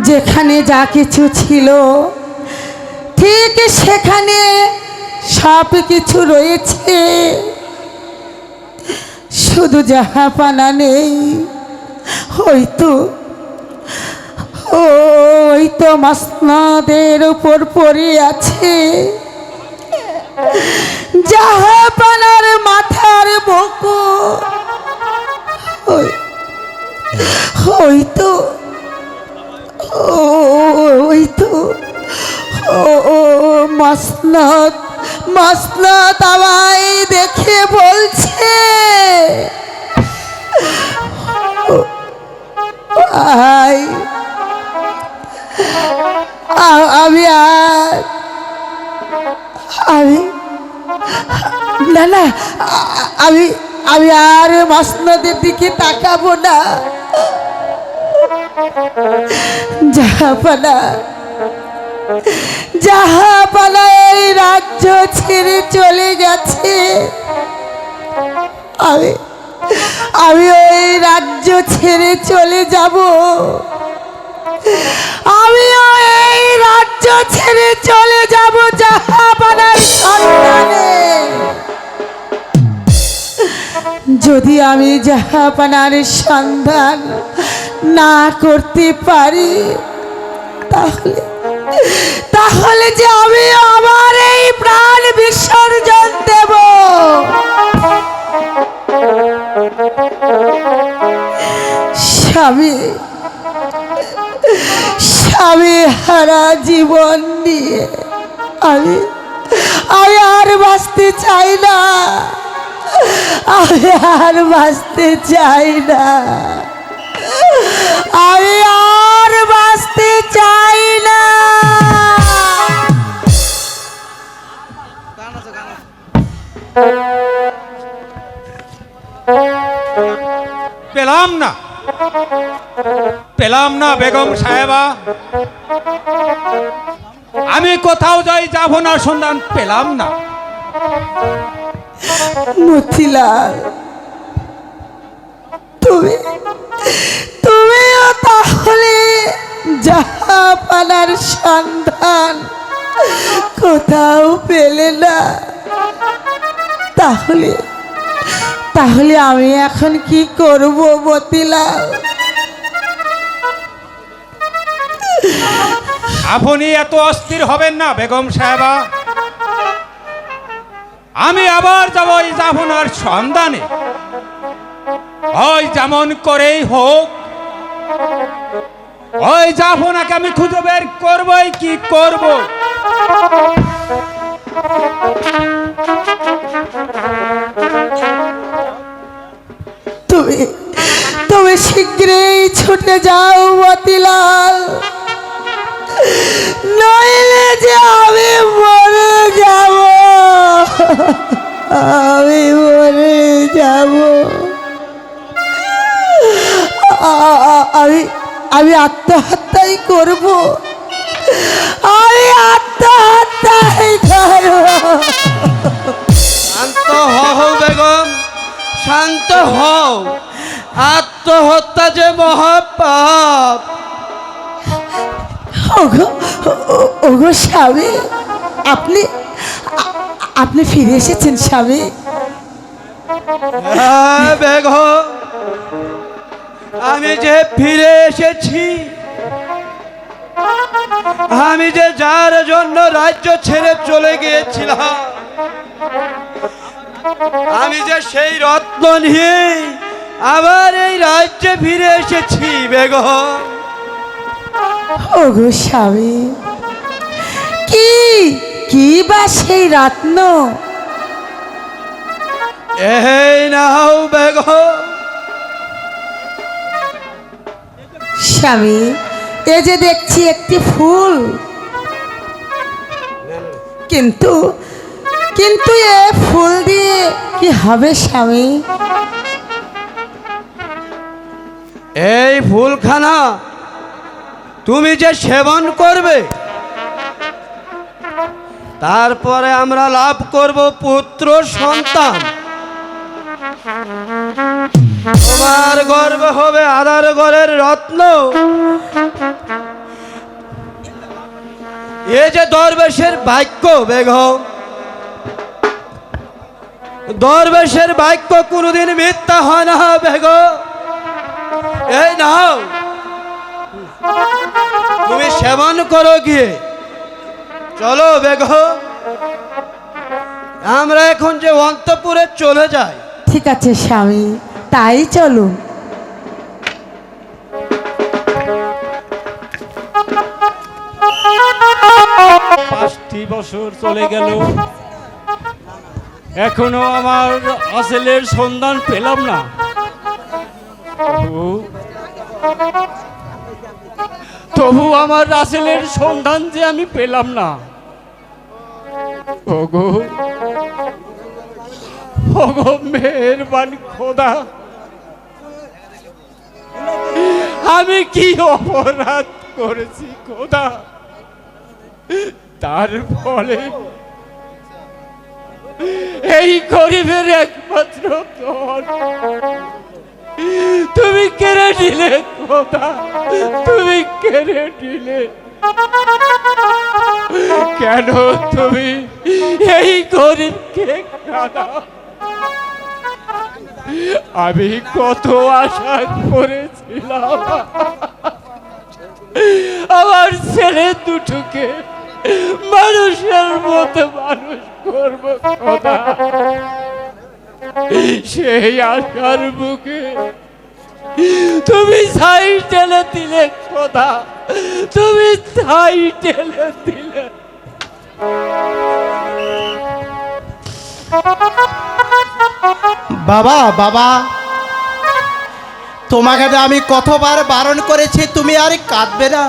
যেখানে যা কিছু ছিল ঠিক সেখানে সব কিছু রয়েছে, শুধু জাহাপানা নেই। ওই তো মাসনাদের উপর পড়ে আছে জাহাপানার মাথার মুকুট। ওই তো মাসনাদ আমায় দেখে বলছে, আমি আর মাসনাদের দিকে তাকাবো না। জাহাপানা এই রাজ্য ছেড়ে চলে গেছে। আমি ওই রাজ্য ছেড়ে চলে যাব। আমিও এই রাজ্য ছেড়ে চলে যাব জাহাপানার সন্ধানে। যদি আমি জাহাপানার সন্ধান না করতে পারি তাহলে যে আমি আমার এই প্রাণ বিসর্জন দেব। স্বামী হারা জীবন নিয়ে আমি আর বাঁচতে চাই না। আমি আর বাঁচতে চাই না। আমি আর বাঁচতে চাই না। পেলাম না বেগম সাহেবা, আমি কোথাও যাই যাব না, সন্ধান পেলাম না। মতিলাল, তুমিও তাহলে জাহাপানার সন্ধান কোথাও পেলে না? তাহলে আমি এখন কি করব মতিলাল? আপনি এত অস্থির হবেন না বেগম সাহেবা। আমি আবার যাব ওই জাফনার সন্ধানে। ওই যেমন করেই হোক ওই জাফনাকে আমি খুঁজে বের করবই কি করব। তুমি শীঘ্রই ছুটে যাও মতিলাল, নইলে যে আমি মরে যাব। আমি আত্মহত্যাই করব। শান্ত হও বেগম, শান্ত হও। আত্মহত্যা যে মহাপাপ। ওগো স্বামী, আপনি ফিরে এসেছেন স্বামী। হ্যাঁ বেগম, আমি যে ফিরে এসেছি। আমি যে যার জন্য রাজ্য ছেড়ে চলে গিয়েছিলাম, আমি যে সেই রত্ন নিয়ে আবার এই রাজ্যে ফিরে এসেছি বেগম। ওগো স্বামী, কি বা সেই রত্ন? এই নাও বেগম। স্বামী, এ যে দেখছি একটি ফুল, কিন্তু এ ফুল দিয়ে কি হবে স্বামী? এই ফুলখানা তুমি যে সেবন করবে, তারপরে আমরা লাভ করব পুত্র সন্তান। তোমার গর্ব হবে আদার গড়ের রত্ন, এ যে দরবেশের বাক্য বেগম, দরবেশের বাক্য কোনোদিন মিথ্যা হয় না বেগম। এই নাও, তুমি সেবন করো গিয়ে। চলো বেগম, আমরা এখন যে অন্তপুরে চলে যাই। ঠিক আছে স্বামী, তাই চলুন। 5টি বছর চলে গেল, এখনো আমার আসলের সন্ধান পেলাম না। তবু আমার আসলের সন্ধান যে আমি পেলাম না। ওগো ওগো মেহেরবান খোদা, আমি কি অপরাধ করেছি খোদা, তার ফলে এই গরিবের একমাত্র ধন তুমি কেড়ে নিলে খোদা, তুমি কেড়ে নিলে। কেন তুমি এই গরিবকে কাঁদাও? আমি কত আশা করেছিলাম আমার ছেলে দুটোকে মানুষের মতো মানুষ করবো খোদা, সেই আশার বুকে তুমি ছাই টেলে দিলে খোদা, তুমি ছাই টেলে দিলে। বাবা বাবা, তোমাকে তো আমি কতবার বারণ করেছি তুমি আর কাঁদবে না,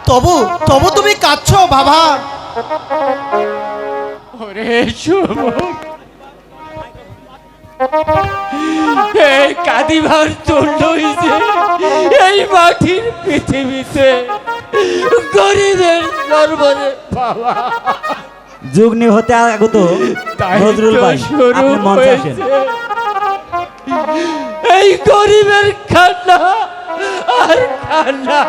তবু তবু তুমি কাঁদছো বাবা। ওরে সুমন, এই কাঁদিবার জন্য হইছে এই মাটির পৃথিবীতে গরিবের দরবারে বাবা। যুগ্নি হতে আগত তাই নজরুল তো ভাই, শুরু আপনি মঞ্চে আসেন। হয়েছে এই গরিবের কান্না আর কান্না।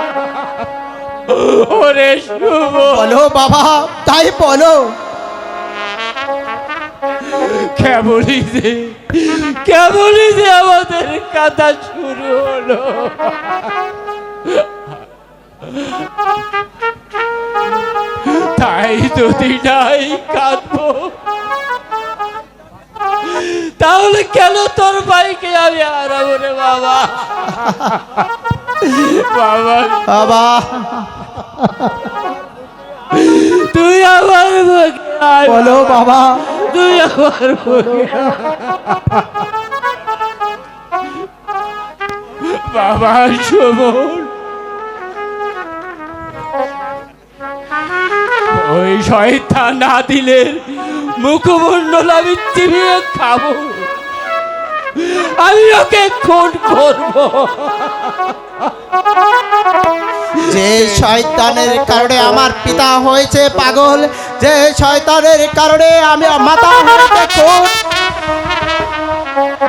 ওরে শুভ, বলো বাবা, তাই বলো। কেবলই যে আমাদের কাঁদা শুরু হলো। তাই যদি নাই কাঁদবো, তাহলে কেন তোর ভাইকে আমি হারাবো রে বাবা? বাবা বাবা তুই আমার বুকে আয় বলো বাবা। তুই আমার বুকে আয়। বাবা সুমন, ওই শয়তান না দিলে মুখমণ্ডল আমি চিবিয়ে খাবো, আমি ওকে খুন করবো। যে শয়তানের কারণে আমার পিতা হয়েছে পাগল, যে শয়তানের কারণে আমি মাতা হয়েছে খুন,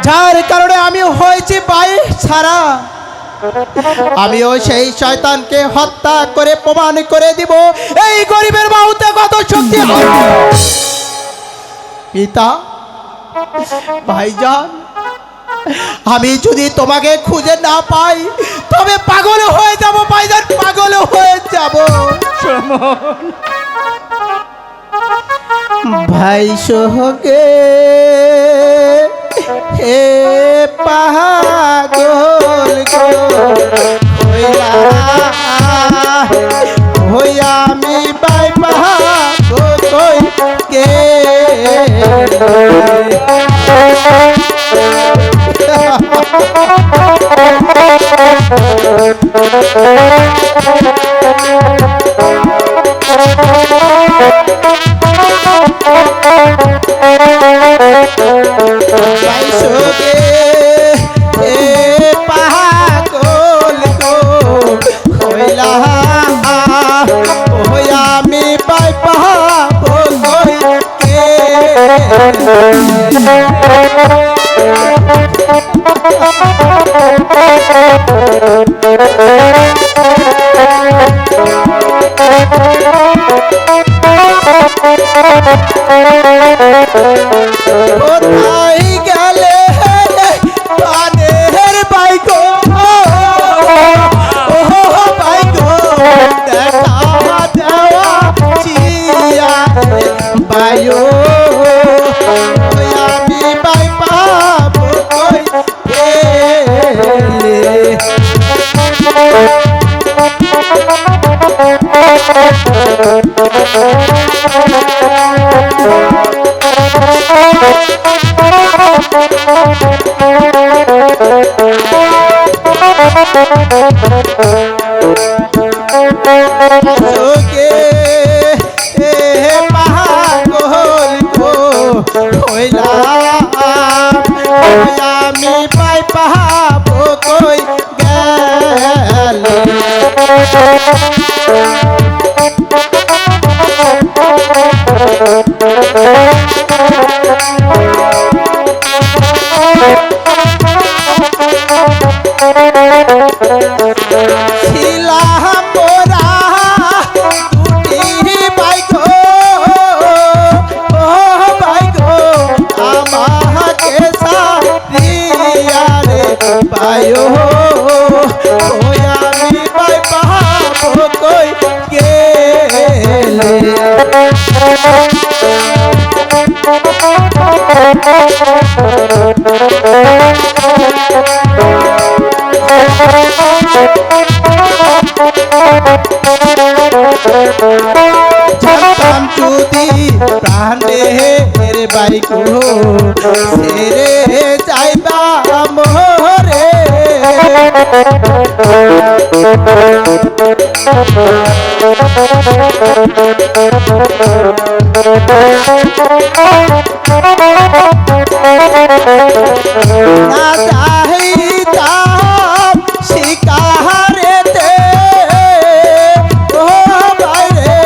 যার কারণে আমি হয়েছি বাইশ ছাড়া, আমিও সেই শয়তানকে হত্যা করে প্রমাণ করে দিব এই গরিবের বাহুতে কত শক্তি হয়। পিতা, ভাইজান, আমি যদি তোমাকে খুঁজে না পাই তবে পাগল হয়ে যাব ভাইজান, পাগল হয়ে যাব। ভাই সোহগে হে পাগল গো হইয়া হইয়া আমি বাই পাগল কে পাগল কোথায় গেলে প্রাণের বাইগো ও বাইগো দেখা দেওয়া চিয়া বায়ো আমি বাই পাবো কই গেলে চোখে পাগল গো হইলাম আমি পাই পাবো কই গেলে ছিলাম মোরা দুটি বাইগো ও বাইগো আমাকে সারিয়া রে বায়ো ওই আমি পাই পাবো কই গেলে জানতাম যদি প্রাণের বাইকো সেরে যাইবা মোরে না যাইতাম শিকারেতে ও বাইরে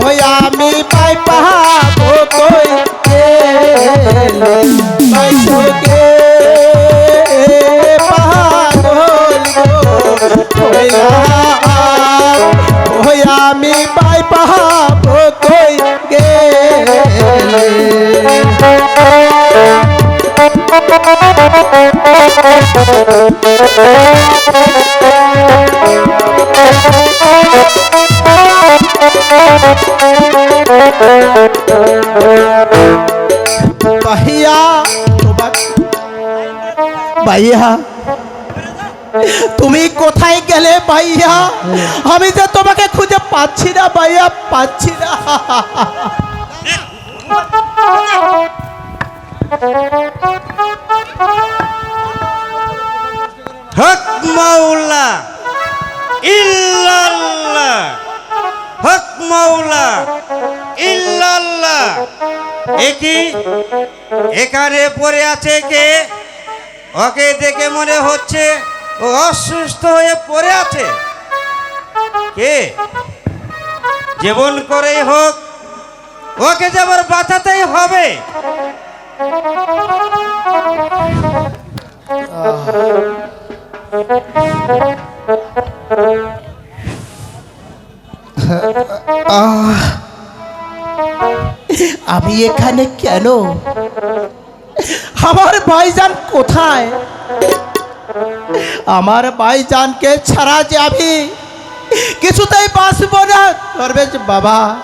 ওই আমি পাই পাবো কই গেলে বাইকে পাগল গো ওই আমি পাই পাবো কই গেলে ভাইয়া ভাইয়া তুমি কোথায় গেলে ভাইয়া আমি যে তোমাকে খুঁজে পাচ্ছি না ভাইয়া পাচ্ছি না হক মাওলা ইল্লাল্লাহ হক মাওলা ইল্লাল্লাহ একি এখানে পড়ে আছে কে ওকে দেখে মনে হচ্ছে ও অসুস্থ হয়ে পড়ে আছে কে জীবন করেই হোক ওকে যে আবার বাঁচাতেই হবে আমি এখানে কেন আমার ভাইজান কোথায় আমার ভাইজানকে ছাড়া যে আমি কিছুতেই বাঁচব না দরবেশ বাবা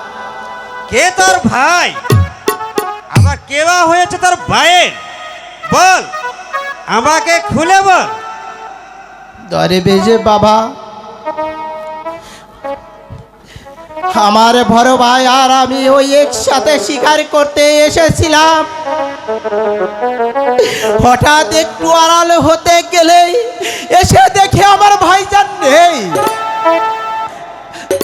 কে তোর ভাই আবার কেবা হয়েছে তোর ভাইয়ের বল আমাকে খুলে বল দরবেশ বাবা আমার বড় ভাই আর আমি ওই একসাথে শিকার করতে এসেছিলাম হঠাৎ একটু আড়াল হতে গেলেই এসে দেখে আমার ভাইজান নেই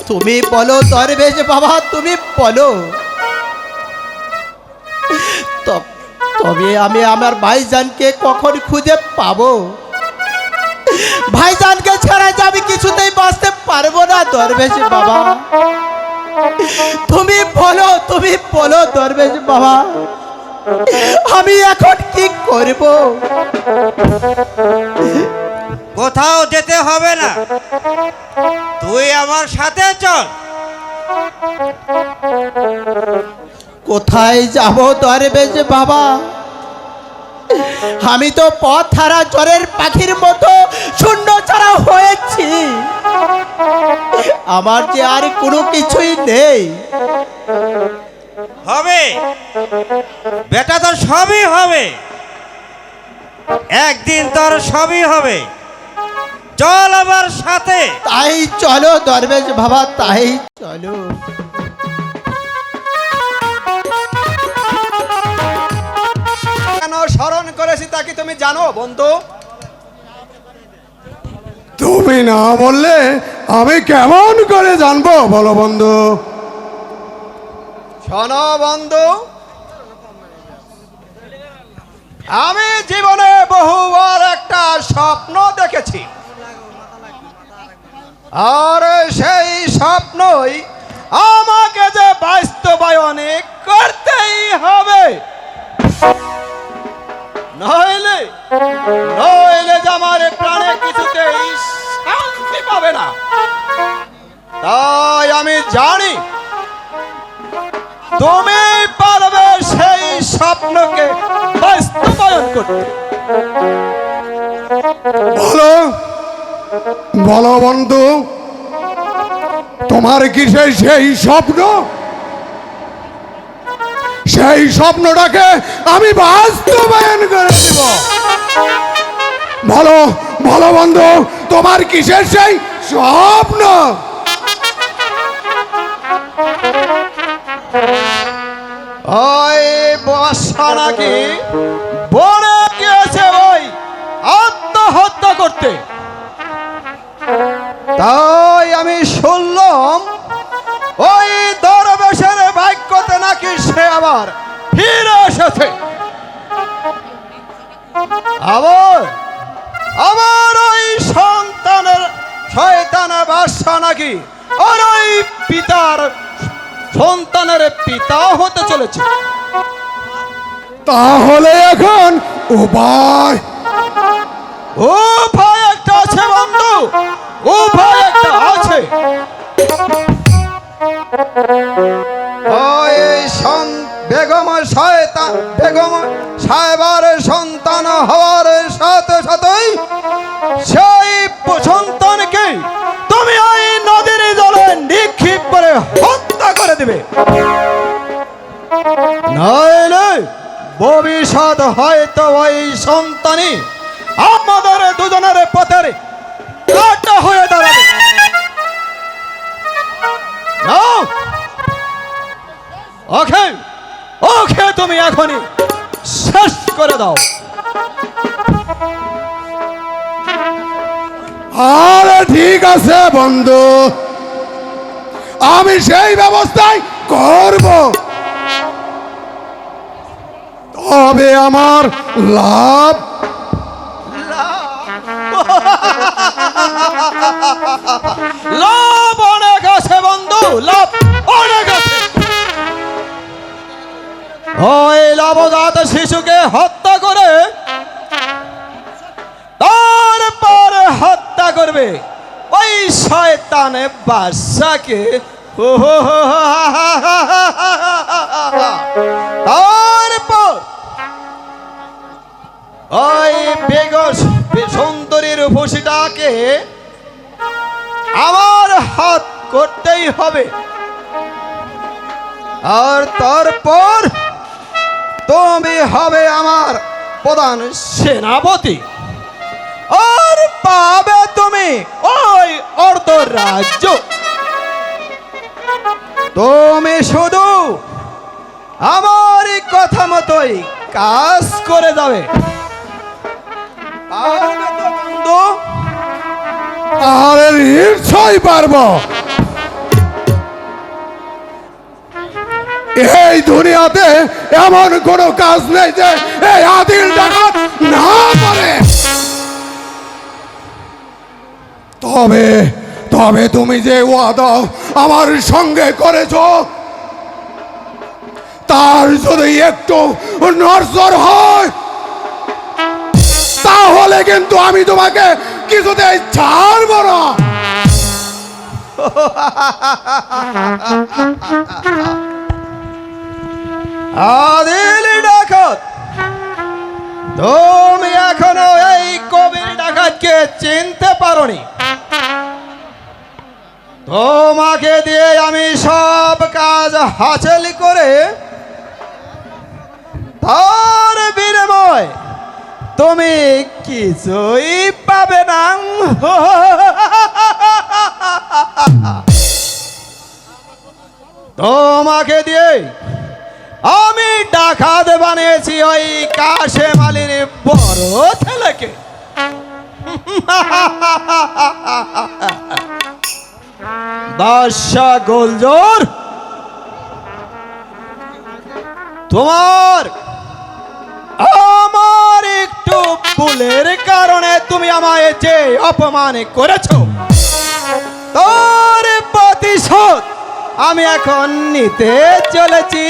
তুমি বলো দরবেশ বাবা তুমি বলো তবে আমি আমার ভাইজানকে কখন খুঁজে পাবো ভাইজানকে ছাড়া যে আমি কিছুতেই বাঁচতে পারবো না দরবেশ বাবা তুমি বলো দরবেশ বাবা আমি এখন কি করব কোথাও যেতে হবে না, তুই আমার সাথে চল। কোথায় যাব দরবেশ বাবা? আমি তো পথ হারা জ্বরের পাখির মতো শূন্য ছাড়া হয়েছি। আমার যে আর কোনো কিছুই নেই। হবে বেটা, তোর সবই হবে, একদিন তোর সবই হবে। চল আমার সাথে। তাই চলো দরবেশ বাবা, তাই চলো। কেন স্মরণ করেছি তা কি তুমি জানো বন্ধু? তুমি না বললে আমি কেমন করে জানবো বলো বন্ধু? শোনো বন্ধু, আমি জীবনে বহুবার একটা স্বপ্ন দেখেছি, আর সেই স্বপ্নই আমাকে যে বাস্তবায়ন করতেই হবে, নইলে নইলে যে আমার প্রাণে কিছুতেই শান্তি পাবে না। তাই আমি জানি তুমি পারবে সেই স্বপ্নকে বাস্তবায়ন করতে। বলো বলো বন্ধু, তোমার কি সেই স্বপ্ন? সেই স্বপ্নটাকে আমি বাস্তবায়ন করে দেব। বলো বলো বন্ধু, তোমার কিসের সেই স্বপ্ন? ওই বর্ষা নাকি বনে গিয়েছে ওই আত্মহত্যা করতে, তাই আমি শুনলাম ওই দরবেশের ভাগ্যতে নাকি সে আবার ফিরে এসেছে। আবার আবার ওই সন্তানের শয়তানের বাদশা নাকি আর ওই পিতার সন্তানের পিতা হতে চলেছে। তাহলে এখন উপায় উপায় একটা আছে বন্ধু, উপায় একটা আছে। ওই বেগম সাহেবার সন্তান হওয়ার সাথে সাথেই সেই সন্তানকে তুমি ওই নদীর জলে নিক্ষেপ করে হত্যা করে দিবে, নইলে ভবিষ্যৎ হয়তো ওই সন্তানই আমাদের দুজনের পথের কাঁটা হয়ে দাঁড়াবে। নাও, ওকে ওকে তুমি এখনই শেষ করে দাও। আরে ঠিক আছে বন্ধু, আমি সেই ব্যবস্থাই করব। তবে আমার লাভ লাভ অনেক আছে বন্ধু, লাভ অনেক আছে। ওই নবজাত শিশুকে হত্যা করে তারপর হত্যা করবে ওই শয়তানের বাদশাকে। তারপর ওই বেগস সুন্দরীর রূপসীটাকে আমার হাত করতেই হবে, আর তারপর তুমি হবে আমার প্রধান সেনাপতি, আর পাবে তুমি ওই অর্ধ রাজ্য। তুমি শুধু আমার কথা মতোই কাজ করে যাবে। পারবে তো বন্ধু? আরে নিশ্চয়ই পারবো। এই দুনিয়াতে এমন কোনো কাজ নেই যে এই আদিল ডাকাত না পারে। তবে তবে তুমি যে ওয়াদা আমার সঙ্গে করেছো, তার যদি একটু নড়চড় হয় তাহলে কিন্তু আমি তোমাকে কিছুতেই ছাড়বো না। আদিল ডাকাত, তুমি এখনো এই কবির ডাকাতকে চিনতে পারোনি। তোমাকে দিয়ে আমি সব কাজ হাসিল করে তার বিনিময় তুমি কিছুই পাবে না। তোমাকে দিয়ে আমি ডাকাত বানিয়েছি ওই কাশেম আলীর বড় ছেলেকে। বাদশা গোলজোর, তোমার আমার একটু ভুলের কারণে তুমি আমায় যে অপমান করেছো, তার প্রতিশোধ আমি এখন নিতে চলেছি।